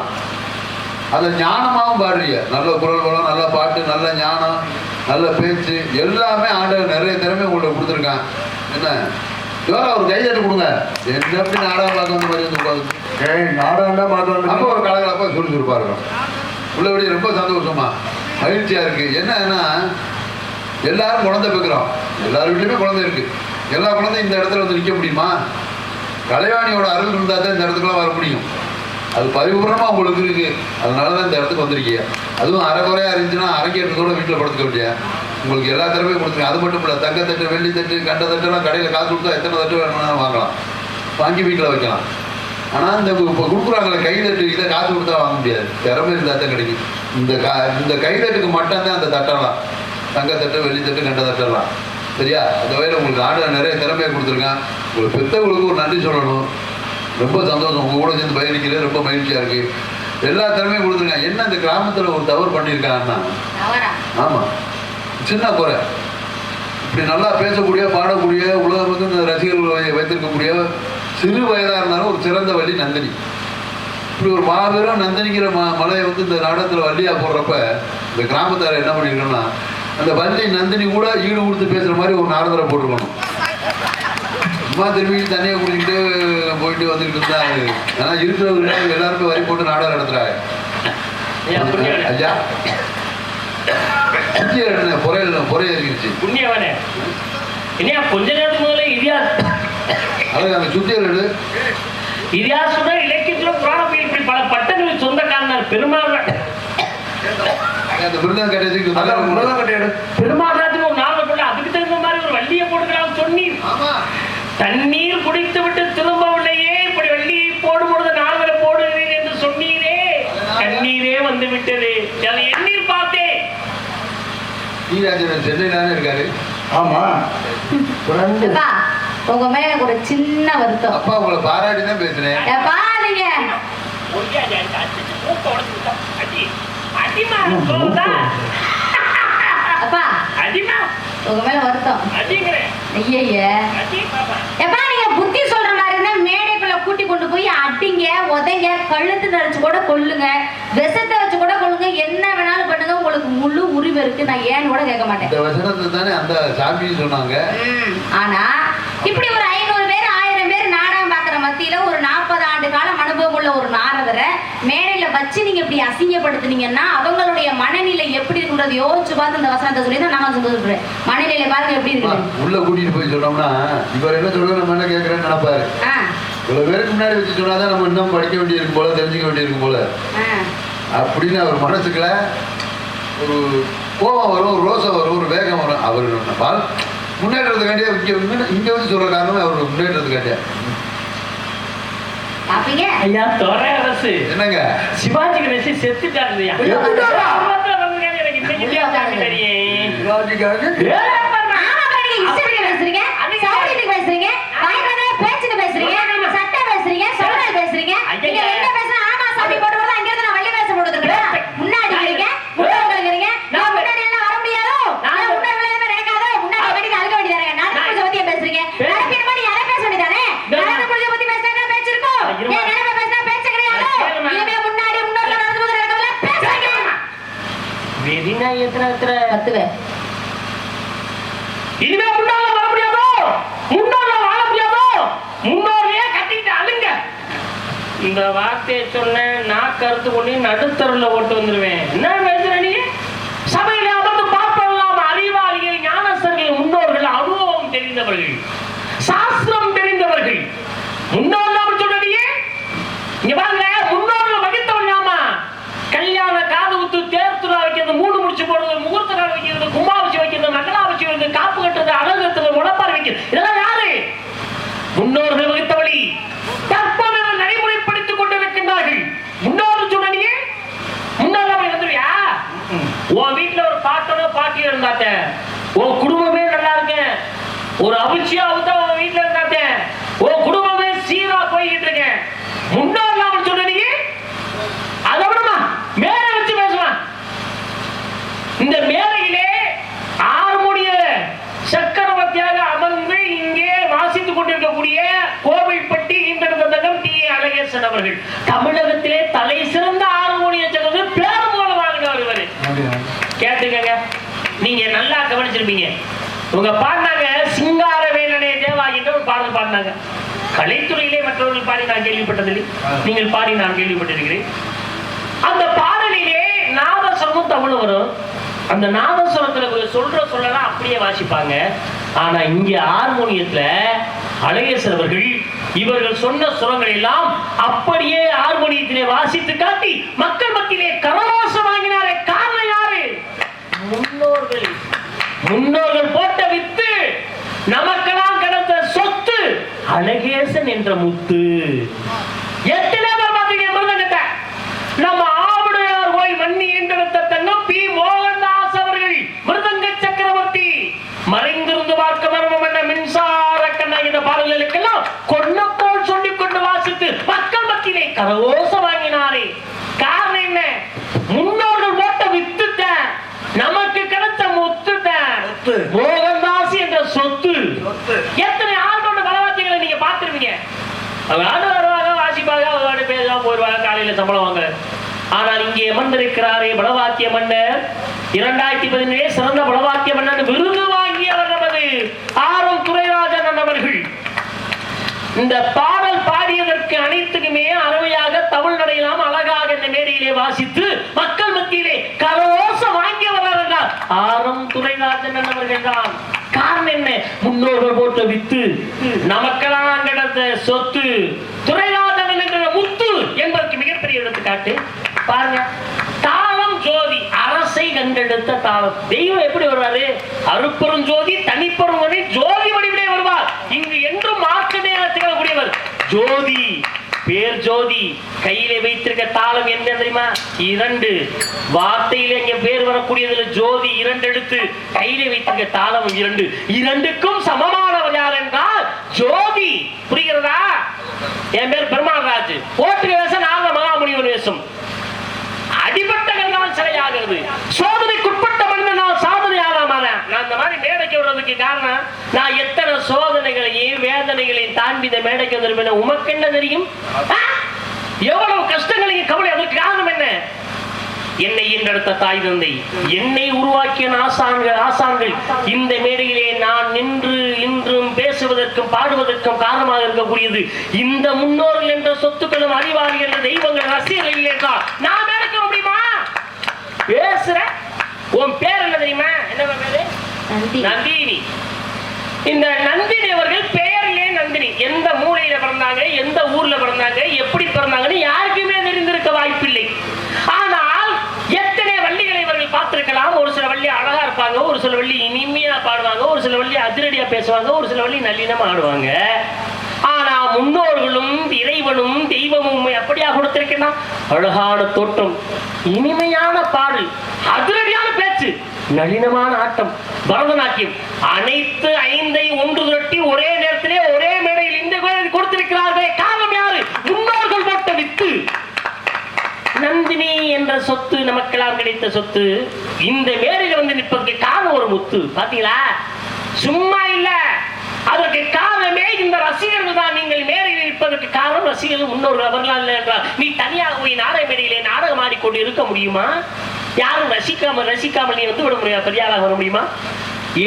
அதை ஞானமாகவும் பாடுறீங்க. நல்ல குரல் வளம், நல்ல பாட்டு, நல்ல ஞானம், நல்ல பேச்சு, எல்லாமே ஆண்டவன் நிறைய திறமையை உங்கள்கிட்ட கொடுத்துருக்கான். என்ன இவரா ஒரு கைதட்டு கொடுங்க. என்ன எப்படி நாடகம் பார்க்க வந்த மாதிரி வந்து உட்காந்து நாடகம் தான் பார்க்க வந்து அப்போ ஒரு கலகலப்பா சுறுசுறுப்பா இருக்கும். உள்ளபடி ரொம்ப சந்தோஷமா மகிழ்ச்சியா இருக்கு. என்னன்னா எல்லாரும் குழந்தை பெக்கிறோம், எல்லார் வீட்லையுமே குழந்தை இருக்கு. எல்லா குழந்தையும் இந்த இடத்துல வந்து நிற்க முடியுமா? கலைவாணியோட அருள் இருந்தால் தான் இந்த இடத்துக்குலாம் வர முடியும். அது பரிபூர்ணமா உங்களுக்கு இருக்கு. அதனாலதான் இந்த இடத்துக்கு வந்திருக்கீங்க. அதுவும் அரைக்குறையா இருந்துச்சுன்னா அரங்கேற்றத்தோட வீட்டில் படுத்துக்க வேண்டிய உங்களுக்கு எல்லா தடவையும் கொடுத்துருங்க. அது மட்டும் இல்லை, தங்கத்தட்டு, வெள்ளி தட்டு, கண்ட தட்டுலாம் கடையில் காசு கொடுத்தா எத்தனை தட்டு வேணும்னாலும் வாங்கலாம், வாங்கி வீட்டில் வைக்கலாம். ஆனால் இந்த இப்போ கொடுக்குறாங்களே கைதட்டு, இதை காசு கொடுத்தா வாங்க முடியாது, திறமை இருந்தால் தான் கிடைக்கும். இந்த கைதட்டுக்கு மட்டும்தான் அந்த தட்டெல்லாம், தங்கத்தட்டு, வெள்ளித்தட்டு, கண்ட தட்டெல்லாம். சரியா? அந்த வகையில் உங்களுக்கு ஆர்டர் நிறைய திறமையை கொடுத்துருக்கேன். உங்களுக்கு பெற்றவங்களுக்கு ஒரு நன்றி சொல்லணும். ரொம்ப சந்தோஷம், உங்கள் கூட சேர்ந்து பயணிக்கிறது ரொம்ப மகிழ்ச்சியாக இருக்குது. எல்லா திறமையும் கொடுத்துருக்கேன். என்ன இந்த கிராமத்தில் ஒரு தவறு பண்ணியிருக்காங்கன்னா, ஆமாம், சின்ன குறை, இப்படி நல்லா பேசக்கூடிய, பாடக்கூடிய, உலகம் வந்து இந்த ரசிகர்கள் வைத்திருக்கக்கூடிய சிறு வயதாக இருந்தாலும் ஒரு சிறந்த வள்ளி நந்தினி. இப்படி ஒரு மாபெரும் நந்தினிக்கிற மலையை வந்து இந்த நாடகத்தில் வள்ளியாக போடுறப்ப இந்த கிராமத்தார் என்ன பண்ணியிருக்கோன்னா, அந்த வள்ளி நந்தினி கூட ஈடு கொடுத்து பேசுகிற மாதிரி ஒரு நாடகரை போட்டிருக்கணும். சும்மா திரும்பி தண்ணியை குடிச்சிக்கிட்டு போயிட்டு வந்துக்கிட்டு இருந்தா, ஆனால் இருக்கிறவங்க எல்லாருமே வரி போட்டு நாடகம் நடத்துகிறாங்க. ஐயா பொறையிருச்சு புண்ணியவனே, கொஞ்ச நேரத்துக்கு முதல்ல இதிகாசம் இலக்கியத்துல புராணம் இப்படி பல பட்டங்களுக்கு சொந்தக்காரன் பெருமாள் பெருமாள் ஒரு நாவல் போட்டு அதுக்கு தகுந்த மாதிரி ஒரு வள்ளியை போட்டுக்கலாம் சொன்னீர். தண்ணீர் குடித்து விட்டு திரும்பவில்லையே, இப்படி வள்ளியை போடும்பொழுது நாவலை போடுகிறேன் என்று சொன்னீரே, கண்ணீரே வந்து விட்டது. அதை எண்ணீர் பார்த்தேன். சென்னையிலானே இருக்காரு. ஆமா, உங்க மேல எனக்கு ஒரு சின்ன வருத்தம். அப்பா உங்களை பாராட்டி தான் பேசுறேன். அப்பா உங்க மேல வருத்தம். நீங்க புத்தி சொல்ற மாதிரி இருந்தா மேடைக்குள்ள கூட்டி கொண்டு போய் அடிங்க, உதைங்க, கழுத்து நரைச்சு கூட கொல்லுங்க, விஷத்தை வச்சு கூட கொல்லுங்க, என்ன வேணாலும் பண்ணுங்க, உங்களுக்கு முழு உரிமை இருக்கு. நான் ஏன்னு கூட கேட்க மாட்டேன். இந்த வசனத்தை தானே அந்த சாமி சொன்னாங்க. ஆனா இப்படி ஒரு 500 பேர் 1000 பேர் நாடகம் பாக்குற மத்தியில ஒரு 40 ஆண்டு காலம் அனுபவம் உள்ள ஒரு நாரதரை மேடையில வச்சு நீங்க இப்படி அசிங்கப்படுத்துனீங்கன்னா அவங்களுடைய மனநிலை எப்படி இருக்கிறது யோசிச்சு பார்த்து இந்த வசனத்தை சொல்லி தான் நான் சொல்றேன். மனநிலை பாருங்க எப்படி இருக்கு. உள்ள கூட்டிட்டு போய் சொன்னோம்னா இவர் என்ன சொல்றது, நம்ம என்ன கேட்கறேன்னு நினைப்பாரு. இவ்வளவு பேருக்கு முன்னாடி வச்சு சொன்னாதான் நம்ம இன்னும் படிக்க வேண்டியிருக்கும் போல, தெரிஞ்சுக்க வேண்டியிருக்கும் போல அப்படின்னு அவர் மனசுக்குள்ள ஒரு கோபம் வரும், ஒரு ரோசம் வரும், ஒரு வேகம் வரும். அவர் முன்னேற்றத்துக்காண்டியா இங்க வச்சு சொல்ற காரணமே அவருக்கு முன்னேற்றத்துக்காண்டியா. என்னங்க சிவாஜி கணேசன் செத்துட்டாரு. இனிமே முன்னால வர முடியாதோ, முன்னால வாழ முடியாதோ, முன்னோரையே கட்டிட்டு அழுங்க. இந்த வார்த்தையை சொன்ன நான் கருத்து கொண்டு நடுத்தருல ஓட்டு வந்துருவேன். என்ன பேசுற நீ? சபையில அமர்ந்து பார்ப்பதெல்லாம் அறிவாளிகள், ஞானஸ்தர்கள், முன்னோர்கள், அனுபவம் தெரிந்தவர்கள், சாஸ்திரம் தெரிந்தவர்கள். முன்னோர்கள் சொல்றீங்க, இங்க பாருங்க, முன்னோர்கள் வகித்தவன் நாம கல்யாண காது குத்து, தேர்த்துறா வைக்கிறது, மூணு முடிச்சு போடுறது, முகூர்த்த கால் வைக்கிறது, கும்பாபிஷி வைக்கிறது, மங்களாபிஷி வைக்கிறது, காப்பு கட்டுறது, அழகு கட்டுறது, முளப்பாரி வைக்கிறது, இதெல்லாம் யாரு? முன்னோர்கள் வகித்த வழி. தற்போது நடைமுறைப்படுத்திக் கொண்டிருக்கின்றார்கள். முன்னோர்கள் சொன்னீங்க, முன்னோர்கள் வந்துருவியா? உன் வீட்டுல ஒரு பாட்டனோ பாட்டியோ இருந்தாத்த உன் குடும்பமே நல்லா இருக்கு. ஒரு அபிஷியா உன் வீட்டுல இருந்தாத்த உன் குடும்பமே சீரா போய்கிட்டு இருக்கேன். முன்னோர்கள் இந்த மேடையிலே ஆறுமுடிய சக்கரவர்த்தியாக அமர்ந்து இங்கே வாசித்துக் கொண்டிருக்கக்கூடிய கோவில்பட்டி ஈன்றெடுத்தகம் டி அழகேசன் அவர்கள் தமிழகத்திலே தலை சிறந்த ஆறுமுடிய சக்கரவர்த்தி பேர் மூலம் வாங்கினவர் இவரு. கேட்டுக்கங்க, நீங்க நல்லா கவனிச்சிருப்பீங்க. உங்க பாடினாங்க சிங்கார வேலனே தேவா என்ற ஒரு பாடல் பாடினாங்க. கலைத்துறையிலே மற்றவர்கள் பாடி நான் கேள்விப்பட்டதில்லை, நீங்கள் பாடி நான் கேள்விப்பட்டிருக்கிறேன். அந்த பாடலிலே நாதஸ்வரமும் தமிழ் வரும். அந்த நாதஸ்வரத்துல சொல்லலாம் அப்படியே வாசிப்பாங்க. ஆனா இங்க ஹார்மோனியத்துல அழகேசன் அவர்கள் இவர்கள் சொன்ன சுரங்கள் எல்லாம் அப்படியே ஹார்மோனியத்திலே வாசித்து காட்டி மக்கள் மத்தியிலே கரவாசம் வாங்கினாரே. காரணம் யாரு? முன்னோர்கள். முன்னோர்கள் போட்ட வித்து, நமக்கெல்லாம் கிடைத்த சொத்து அழகேசன் என்ற முத்து. எத்தனை பேர் பாத்தீங்க மிருதங்கத்தை? நம்ம ஆவுடையார் கோயில் மண்ணி என்றெடுத்த தங்கம் பி மோகன்தாஸ் அவர்கள் மிருதங்க சக்கரவர்த்தி. மறைந்திருந்து பார்க்க மர்மம் என்ற மின்சார கண்ணா இந்த பாடல்களுக்கெல்லாம் கொன்னக்கோள் சொல்லிக் கொண்டு வாசித்து மக்கள் மத்தியிலே கரகோச வாங்கினாரே. காரணம் என்ன? முன்னோர்கள் போட்ட வித்து தான், நமக்கு கிடைத்த முத்து தான் மோகன்தாஸ் என்ற சொத்து. எத்தனை ஆண்டோட பலவாத்தியங்களை நீங்க பார்த்திருப்பீங்க. வாசிப்பாக பேசுவாங்க, போயிருவாங்க, காலையில சம்பளம் வாங்க. ஆனால் இங்கே அமர்ந்திருக்கிறாரே பலவாத்திய மன்னர், 2017 சிறந்த பலவாத்திய மன்னர் விருது வாங்கியவர் நமது ஆர்.எம். துரைராஜன் அவர்கள். இந்த பாடல் பாடியதற்கு அனைத்துக்குமே அருமையாக தமிழ் நடையெல்லாம் அழகாக இந்த மேடையிலே வாசித்து மக்கள் மத்தியிலே கரவோசம் வாங்கியவர் என்றால் ஆர்.எம். துரைராஜன் அவர்கள் தான். காரணம் என்ன? முன்னோர்கள் போட்ட வித்து, நமக்கெல்லாம் கிடைத்த சொத்து துரைராஜன் என்ற முத்து என்பதற்கு மிகப்பெரிய எடுத்துக்காட்டு பாருங்க. தாளம் ஜோதி, அரசை கண்டெடுத்த தாளம். தெய்வம் எப்படி வருவாரு? அருப்பெரும் ஜோதி தனிப்பெரும் ஜோதி வடிவிலே வருவார். இங்கு என்றும் மாற்றமே திகழக்கூடியவர் ஜோதி, பேர் ஜோதி. கையிலே வைத்திருக்க தாளம் என்ன தெரியுமா? 2 வார்த்தையில இங்க பேர் வரக்கூடியதுல ஜோதி 2 எடுத்து, கையிலே வைத்திருக்க தாளம் 2. 2க்கும் சமமானவர் யார் என்றால் ஜோதி. புரிகிறதா? என் பேர் பெருமாள்ராஜ். போட்டுக்க வேஷம் நாங்க மகாமுனிவன் வேஷம். அடிபட்டகள்தான் சிலையாகிறது. சோதனைக்குட்பட்ட மனிதனால் சாதனை ஆகாம நான் இந்த மாதிரி மேடைக்கு வர்றதுக்கு காரணம், நான் எத்தனை சோதனைகளையும் வேதனைகளையும் தாண்டி இந்த மேடைக்கு வந்திருப்பேன். உமக்கு என்ன தெரியும்? எவ்வளவு கஷ்டங்களையும் கவலை. அதற்கு காரணம் என்ன? என்னை ஈன்றெடுத்த தாய் தந்தை, என்னை உருவாக்கிய ஆசான்கள் இந்த மேடையிலே நான் நின்று இன்றும் பேசுவதற்கும் பாடுவதற்கும் காரணமாக இருக்கக்கூடியது இந்த முன்னோர்கள் என்ற சொத்துக்களும் அறிவாளிகள் தெய்வங்கள் ரசிகர்கள் என்றால் நான் மேடைக்க முடியுமா? பேசுற உன் பேர் என்ன தெரியுமா? என்ன பேரு? நந்தினி. இந்த நந்தினி அவர்கள் பெயரிலே நந்தினி. எந்த மூலையில பிறந்தாங்க, எந்த ஊர்ல பிறந்தாங்க, எப்படி பிறந்தாங்கன்னு யாருக்குமே தெரிந்திருக்க வாய்ப்பில்லை. ஆனால் எத்தனை வள்ளிகளை இவர்கள் பார்த்திருக்கலாம். ஒரு சில வள்ளி அழகா இருப்பாங்க, ஒரு சில வள்ளி இனிமையா பாடுவாங்க, ஒரு சில வள்ளி அதிரடியா பேசுவாங்க, ஒரு சில வள்ளி நல்லினமா ஆடுவாங்க. ஆனா முன்னோர்களும் இறைவனும் தெய்வமும் அப்படியா கொடுத்திருக்கிறான்? அழகான தோற்றம், இனிமையான பாடல், அதிரடியான பேச்சு, நளினமான ஆட்டம், பரதநாட்டியம், அனைத்து 5ஐ ஒன்று திரட்டி ஒரே நேரத்திலே ஒரே மேடையில் இந்த கொடுத்திருக்கிறார்களே. காரணம் யாரு? முன்னோர்கள் போட்ட வித்து. நந்தினி என்ற சொத்து நமக்கெல்லாம் கிடைத்த சொத்து இந்த மேடையில் வந்து நிற்பதற்கு காரணம் ஒரு முத்து. பாத்தீங்களா? சும்மா இல்ல, அதற்கு காரணமே இந்த ரசிகர்கள் தான். நீங்கள் மேடையில் இருப்பதற்கு காரணம் ரசிகர்கள், முன்னோர்கள். அவர்களால் இல்லை என்றால் நீ தனியாக போய் நாடக மேடையிலே நாடகம் ஆடிக்கொண்டு இருக்க முடியுமா? யாரும் ரசிக்காமல் நீ வந்து விட முடியாது, பெரியாளாக வர முடியுமா?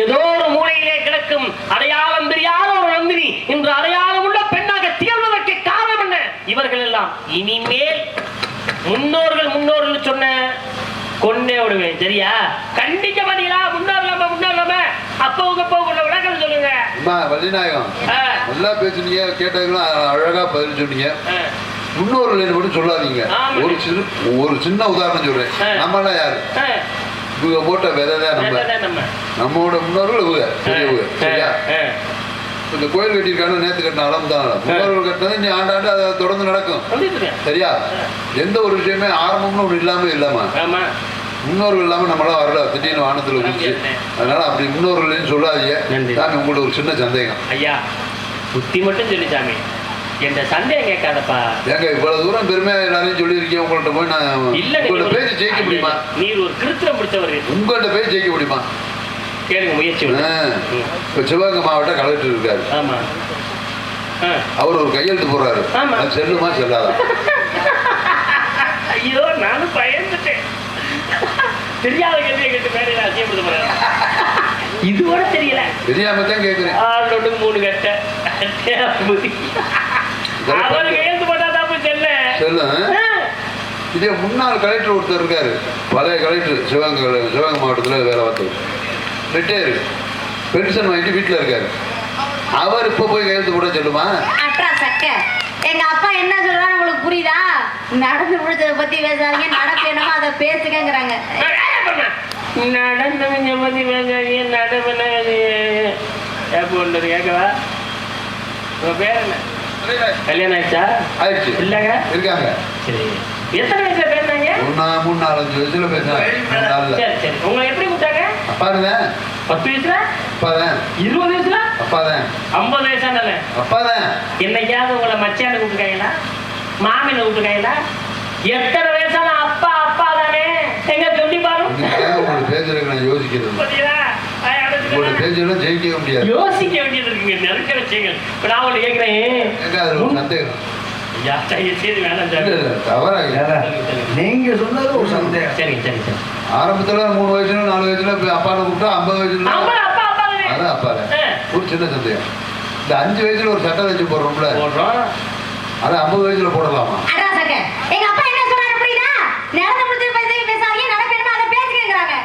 ஏதோ ஒரு மூலையிலே கிடக்கும் அடையாளம் தெரியாத ஒரு நந்தினி இன்று அடையாளம் உள்ள பெண்ணாக திகழ்வதற்கு காரணம் என்ன? இவர்கள் எல்லாம் இனிமேல் முன்னோர்கள் சொன்ன கொண்டே விடுவேன். சரியா? கண்டிக்க மாட்டீங்களா? முன்னோர் அப்போ விளக்கம் சொல்லுங்க. வள்ளிநாயகம் நல்லா பேசுனீங்க, கேட்டவங்களும் அழகா பதில் சொன்னீங்க. முன்னோர்கள் மட்டும் சொல்லாதீங்க. ஒரு சின்ன உதாரணம் சொல்றேன். நம்ம எல்லாம் யாரு? இவங்க போட்ட விதைதான் நம்மளோட முன்னோர்கள் இவங்க. சரியா? இந்த கோயில் கட்டியிருக்காங்க, நேற்று கட்டின அளம் தான். முன்னோர்கள் கட்டினது நீ ஆண்டாண்டு அதை தொடர்ந்து நடக்கும். சரியா? எந்த ஒரு விஷயமே ஆரம்பம்னு ஒன்று இல்லாம முன்னோர்கள் இல்லாம நம்மளாம் வரல, திடீர்னு வானத்துல குதிச்சு. அதனால அப்படி முன்னோர்கள் சொல்லாதீங்க. சாமி உங்களோட ஒரு சின்ன சந்தேகம். ஐயா புத்தி மட்டும் சொல்லி சாமி, என்ற சந்தேகம் கேட்காதப்பா. ஏங்க இவ்வளவு தூரம் பெருமையா எல்லாரையும் சொல்லியிருக்கேன், உங்கள்ட்ட போய் நான் இல்ல, உங்கள்ட்ட பேசி ஜெயிக்க முடியுமா? நீர் ஒரு கிருத்திரம் பிடிச்சவர். உங்கள்ட்ட பேசி ஜெயிக்க முடியுமா? கேளுங்க, முயற்சி. இப்ப சிவகங்கை மாவட்ட கலெக்டர் இருக்காரு. ஆமா. அவர் ஒரு கையெழுத்து போடுறாரு. அது செல்லுமா செல்லாதா? ஐயோ, நானும் பயந்துட்டேன். தெரியாத கேள்வியை கேட்டு மேலே அசியப்படுத்த போறேன். இது கூட தெரியல, தெரியாம தான் கேட்கிறேன். 3 கட்ட அவர் கையெழுத்து போட்டா தான் செல்ல செல்ல. இதே முன்னாள் கலெக்டர் ஒருத்தர் இருக்காரு, பழைய கலெக்டர், சிவகங்கை மாவட்டத்தில் வேலை பார்த்தவர், ரிட்டையர், பென்ஷன் வாங்கிட்டு வீட்டில் இருக்காரு. அவர் இப்ப போய் கையெழுத்து போட சொல்லுமா? அட்ரா சக்க, எங்க அப்பா என்ன சொல்றாரு உங்களுக்கு புரியுதா? நடந்து முடிச்சதை பத்தி பேசாதீங்க, நடப்பு என்னமோ அதை பேசுங்கிறாங்க. நடந்தவங்க பத்தி பேசாதீங்க, நடப்பண்ண கேட்கவா? உங்க பேர் என்ன? கல்யாணம் ஆயிடுச்சா? ஆயிடுச்சு. இல்லங்க இருக்காங்க. சரி, எத்தனை வயசுல பேசுனாங்க? 3, 4, 5 வயசுல பேசுனாங்க. சரி சரி, உங்களை எப்படி கூப்பிட்டாங்க? அப்பாதான். 10 வயசுல? அப்பாதான். 20 வயசுல? அப்பாதான். 50 வயசானால? அப்பாதான். என்னைக்காவது உங்களை மச்சான்னு கூப்பிட்டுருக்காங்களா? மாமின்னு கூப்பிட்டுருக்காங்களா? எத்தனை வயசான அப்பா அப்பா தானே? எங்க சொல்லி பாரு. உங்களுக்கு பேசுறதுக்கு நான் யோசிக்கிறது. உங்களோட பேச்செல்லாம் ஜெயிக்க முடியாது. யோசிக்க வேண்டியது இருக்குங்க, நெருக்க வச்சுங்க. இப்ப நான் உங்களை கேட்கிறேன், சந்தேகம் நீங்க சொன்னது ஒரு சந்தேகம். சரி சரி சரி. ஆரம்பத்துல 3 வயசுல 4 வயசுல அப்பாவை கூப்பிட்டா 50 வயசுல அதான் அப்பாரு. ஒரு சின்ன சந்தேகம், இந்த 5 வயசுல ஒரு சட்டை வச்சு போடுறோம்ல, அதான் 50 வயசுல போடலாமா? எங்க அப்பா என்ன சொல்றாரு புரியுதா? நடந்து முடிச்சதை பத்தி பேசாதீங்க, நடப்பு என்னமோ அதை பேசுங்கிறாங்க.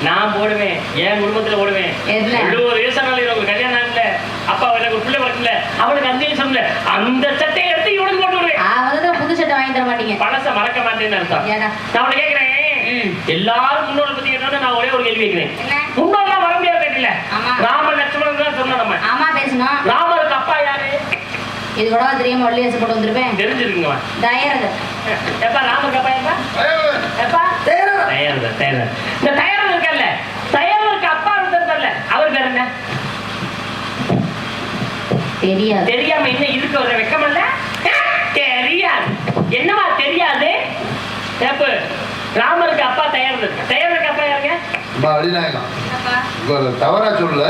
நான் போடுவேன், என் குடும்பத்துல போடுவேன். 70 வயசானாலும் ஒரு கல்யாணம் இல்ல, அப்பா எனக்கு ஒரு பிள்ளை வளர்க்கல, அவனுக்கு 5 வயசு இல்ல, அந்த சட்டையை எடுத்து இவனுக்கு போட்டு விடுவேன். புது சட்டை வாங்கி தர மாட்டீங்க, பழச மறக்க மாட்டேன்னு அர்த்தம். நான் உன்னை கேட்கிறேன், எல்லாரும் முன்னோரை பத்தி கேட்டோம்னா நான் ஒரே ஒரு கேள்வி கேட்கிறேன். முன்னோர்லாம் வர முடியாது கேட்கல. ராம லட்சுமணன் தான் சொன்னோம் நம்ம. ஆமா பேசணும். ராமருக்கு அப்பா யாரு? இது கூட தெரியாம ஒல்லியாச போட்டு வந்திருப்பேன். தெரிஞ்சிருக்குங்க. தயாரது. எப்பா ராமருக்கு அப்பா எப்பா? எப்பா தயாரது. தயாரது. இந்த தயாரது இருக்கல்ல, தயாரதுக்கு அப்பா இருந்ததுல அவர் பேர் என்ன? தெரியாது. தெரியாம என்ன இருக்க ஒரு வெக்கம் இல்ல? தெரியாது. என்னவா தெரியாது? எப்ப ராமருக்கு அப்பா தயாரது, தயாரதுக்கு அப்பா யாருங்க? அடிநாயகம். தவறா சொல்லல,